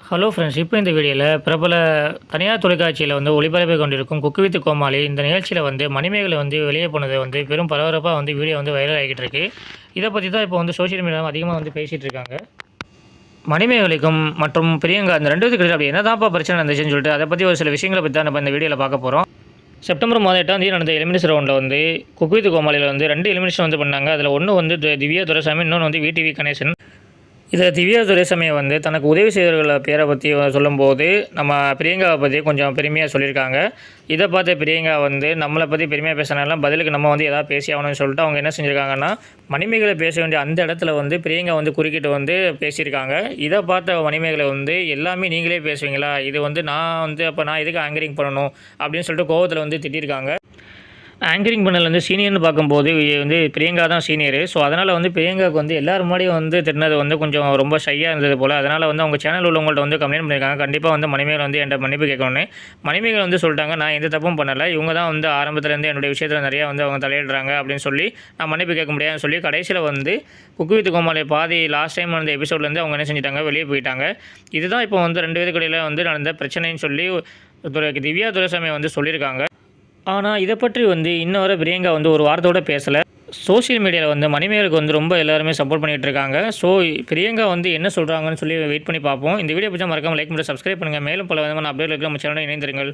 Hello friends. இப்போ இந்த வீடியோவில் பிரபல தனியார் தொலைக்காட்சியில் வந்து ஒளிபரப்பை கொண்டிருக்கும் குக்கு வித் கோமாளி இந்த நிகழ்ச்சியில் வந்து மணிமேகலை வந்து வெளியே போனது வந்து பெரும் பரபரப்பாக வந்து வீடியோ வந்து வைரல் ஆகிட்டு இருக்கு. இதை பற்றி தான் இப்போ வந்து சோஷியல் மீடியாவில் அதிகமாக வந்து பேசிகிட்டு இருக்காங்க. மணிமேகலைக்கும் மற்றும் பிரியங்கா அந்த 2 பேருக்கு அப்படி என்னதான்ப்பா பிரச்சனை நடந்துச்சுன்னு சொல்லிட்டு அதை பற்றி ஒரு சில விஷயங்களை பற்றி தான் நம்ம இந்த வீடியோவில் பார்க்க போகிறோம். செப்டம்பர் மாதம் 8ஆம் தேதி நடந்த எலிமினேஷன் ரவுண்டில் வந்து குக்கு வித் கோமாளியில் வந்து 2 எலிமினேஷன் வந்து பண்ணாங்க. அதில் ஒன்று வந்து திவ்யா துரைசாமி, இன்னொன்று வந்து விடிவி கணேசன். இதில் திவ்யா துரைசாமி வந்து தனக்கு உதவி செய்தவர்கள பேரை பற்றி சொல்லும்போது நம்ம பிரியங்காவை பற்றி கொஞ்சம் பெருமையாக சொல்லியிருக்காங்க. இதை பார்த்து பிரியங்கா வந்து நம்மளை பற்றி பெருமையாக பேசினாலும் பதிலுக்கு நம்ம வந்து எதாவது பேசி ஆகணும்னு சொல்லிட்டு அவங்க என்ன செஞ்சுருக்காங்கன்னா, மணிமேகலை பேச வேண்டிய அந்த இடத்துல வந்து பிரியங்கா வந்து குறுக்கிட்டு வந்து பேசியிருக்காங்க. இதை பார்த்த மணிமேகலை வந்து எல்லாமே நீங்களே பேசுவீங்களா, இது வந்து நான் வந்து அப்போ நான் எதுக்கு ஆங்கரிங் பண்ணணும் அப்படின்னு சொல்லிட்டு கோவத்தில் வந்து திட்டியிருக்காங்க. ஆங்கரிங் பண்ணல வந்து சீனியர்னு பார்க்கும்போது வந்து பிரியங்கா தான் சீனியரு. ஸோ அதனால் வந்து பிரியங்காவுக்கு வந்து எல்லாரும் முன்னாடியும் வந்து திட்டினது வந்து கொஞ்சம் ரொம்ப ஷையாக இருந்தது போல். அதனால் வந்து அவங்க சேனல் உள்ளவங்கள்ட்ட வந்து கம்ப்ளைண்ட் பண்ணியிருக்காங்க. கண்டிப்பாக வந்து மணிமேகலை வந்து என்கிட்ட மன்னிப்பு கேட்கணுன்னு. மணிமேகலை வந்து சொல்லிட்டாங்க, நான் எந்த தப்பும் பண்ணலை, இவங்க தான் வந்து ஆரம்பத்துலேருந்து என்னுடைய விஷயத்தில் நிறையா வந்து அவங்க தலையிடுறாங்க அப்படின்னு சொல்லி நான் மன்னிப்பு கேட்க முடியாதுன்னு சொல்லி கடைசியில் வந்து குக்கு வித் கோமாளி பாதி லாஸ்ட் டைம் வந்து எபிசோட்லேருந்து அவங்க என்ன செஞ்சிட்டாங்க, வெளியே போயிட்டாங்க. இதுதான் இப்போ வந்து 2 பேருக்கு இடையில வந்து நடந்த பிரச்சனைன்னு சொல்லி திவ்யா துரைசாமி வந்து சொல்லியிருக்காங்க. ஆனால் இதை பற்றி வந்து இன்ன வரை பிரியங்கா வந்து ஒரு வாரத்தோடு பேசலை. சோஷியல் மீடியாவில் வந்து மணிமேகலுக்கு வந்து ரொம்ப எல்லாருமே சப்போர்ட் பண்ணிகிட்டு இருக்காங்க. ஸோ பிரியங்கா வந்து என்ன சொல்கிறாங்கன்னு சொல்லி வெயிட் பண்ணி பார்ப்போம். இந்த வீடியோ பற்றி மறக்காமல் லைக் பண்ணி சப்ஸ்கிரைப் பண்ணுங்கள். மேலும் பல விதமான அப்டேட் நம்ம சேனலில் இணைந்திருங்கள்.